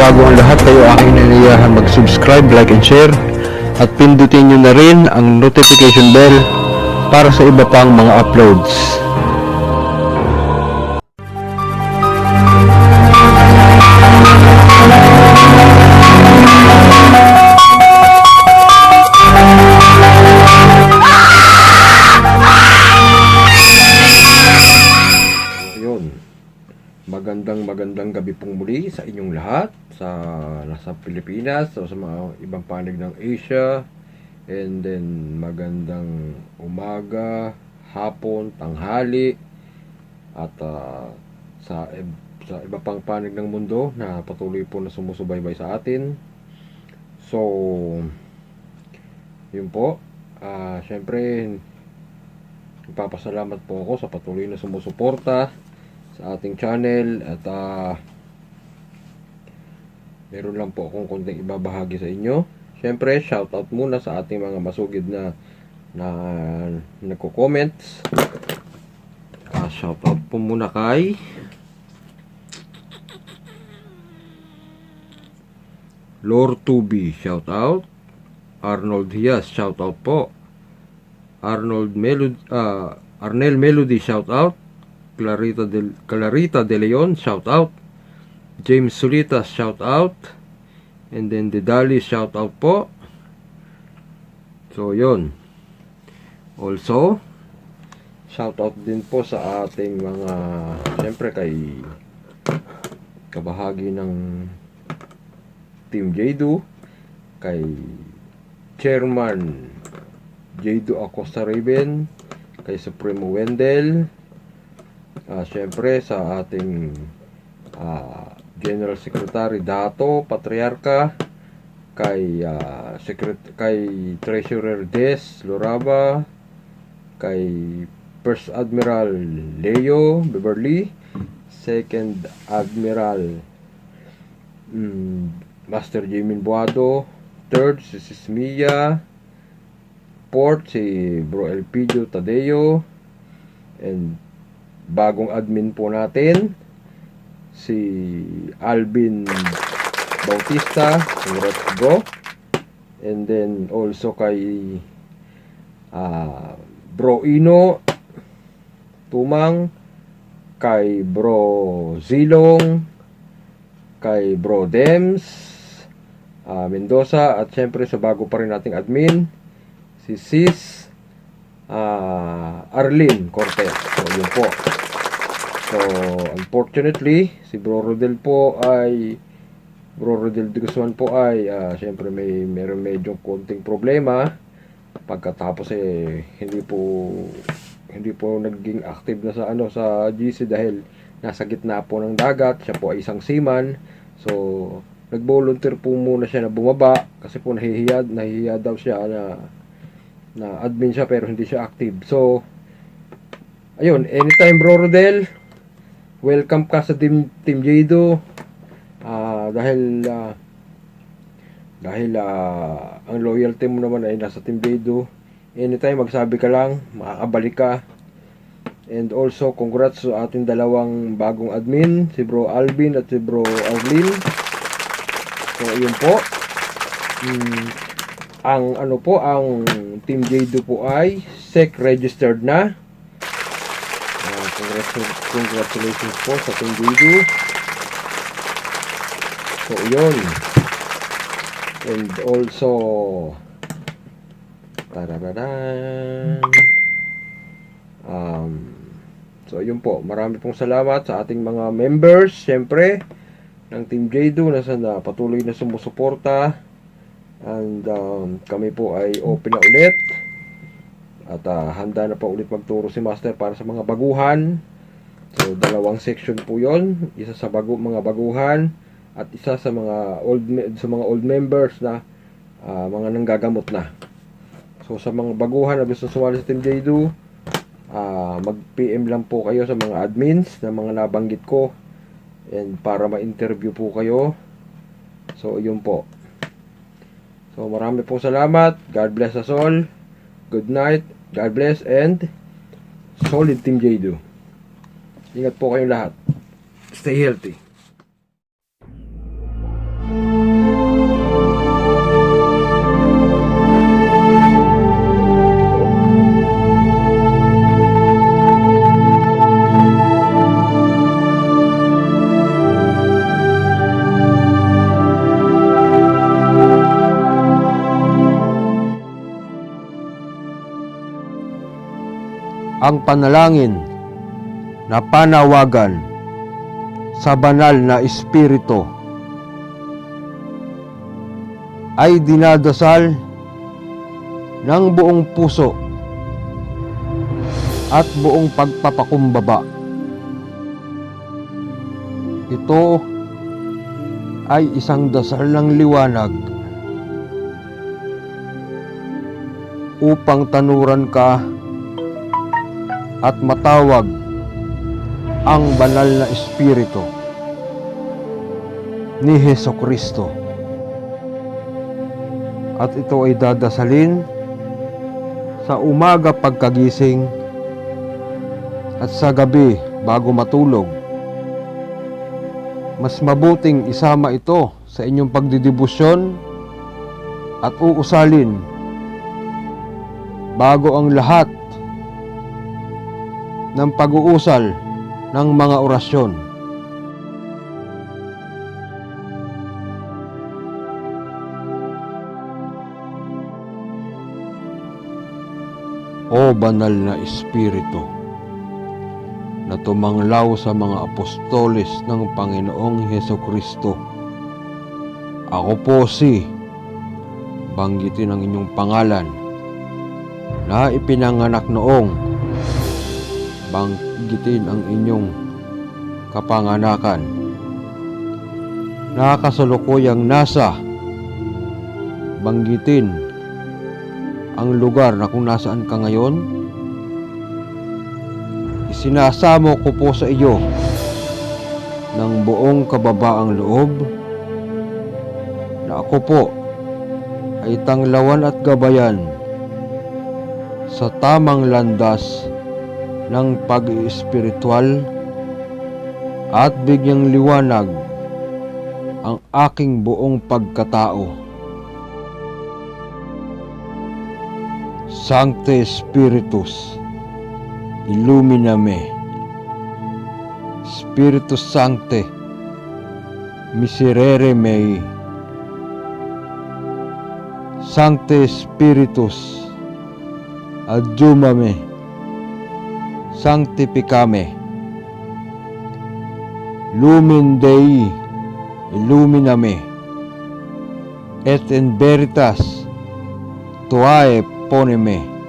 bago ang lahat, kayo aking naniyahan mag-subscribe, like and share at pindutin nyo na rin ang notification bell para sa iba pang mga uploads. Magandang gabi pong muli sa inyong lahat sa nasa Pilipinas o sa mga ibang panig ng Asia, and then magandang umaga, hapon, tanghali at sa iba pang panig ng mundo na patuloy po na sumusubaybay sa atin. So yun po, syempre nagpapasalamat po ako sa patuloy na sumusuporta sa ating channel at meron lang po akong konting ibabahagi sa inyo. Syempre, shoutout muna sa ating mga masugid na nagko-comments. Shoutout po muna kay Lord Tubi, shoutout. Arnold Diaz, shoutout po. Arnel Melody, shoutout. Clarita De Leon, shout out. James Solitas, shout out. And then Dedali, shout out po. So yun. Also, shout out din po sa ating mga, syempre kay kabahagi ng Team Jaydu, kay Chairman Jaydu Acosta Raven, kay Supremo Wendell, syempre sa ating General Secretary Dato Patriarca, kay Treasurer Des Loraba, kay First Admiral Leo Beverly, Second Admiral Master Jamin Buado, Third si Sismia, Fourth si Bro Elpidio Tadeo, and bagong admin po natin si Alvin Bautista, congrats bro. And then also kay Bro Ino Tumang, kay Bro Zilong, kay Bro Dems Mendoza, at syempre sa bago pa rin nating admin si Sis Arlene Cortez. So yun po. So unfortunately si Bro Rodel de Guzman po ay syempre meron medyo konting problema. Pagkatapos hindi po naging active na sa GC dahil nasa gitna po ng dagat. Siya po ay isang seaman. So nag-volunteer po muna siya na bumaba kasi po nahihiya daw siya na admin siya pero hindi siya active. So ayun, anytime Bro Rodel, welcome ka sa Team Jaydu. Dahil ang loyalty mo naman ay nasa Team Jaydu. Anytime magsabi ka lang, makakabalik ka. And also congrats sa ating dalawang bagong admin, si Bro Alvin at si Bro Arlene. So ayun po, ang Team Jaydu po ay SEC registered na. Congratulations po sa Team Jaydu. So yun. And also so yun po, marami pong salamat sa ating mga members syempre ng Team Jaydu na patuloy na sumusuporta. And kami po ay open na ulit at handa na pa ulit magturo si Master para sa mga baguhan. So dalawang section po yon, isa sa mga baguhan at isa sa mga old members na mga nanggagamot na. So sa mga baguhan na gusto sumali sa Team Jaydu, mag-PM lang po kayo sa mga admins na mga nabanggit ko and para ma-interview po kayo. So yun po. So marami pong salamat. God bless us all. Good night. God bless and solid Team Jaydu. Ingat po kayong lahat. Stay healthy. ang panalangin na panawagan sa banal na Espiritu ay dinadasal ng buong puso at buong pagpapakumbaba. Ito ay isang dasal ng liwanag upang tanuran ka at matawag ang banal na Espiritu ni Hesukristo. At ito ay dadasalin sa umaga pagkagising at sa gabi bago matulog. Mas mabuting isama ito sa inyong pagdidibusyon at uusalin bago ang lahat ng pag-uusal ng mga orasyon. O banal na Espiritu na tumanglaw sa mga apostoles ng Panginoong Hesukristo, ako po si banggitin ang inyong pangalan na ipinanganak noong, banggitin ang inyong kapanganakan na kasalukuyang nasa, banggitin ang lugar na kung nasaan ka ngayon. Isinasamo ko po sa iyo ng buong kababaang loob na ako po ay tanglawan at gabayan sa tamang landas ng pag-iespiritual at bigyang liwanag ang aking buong pagkatao. Sancte Spiritus, illumina me. Spiritus Sancte, miserere mei. Sancte Spiritus, adjumame. Sanctificame. Lumen Dei, illumina me. Et in veritas tuae poneme.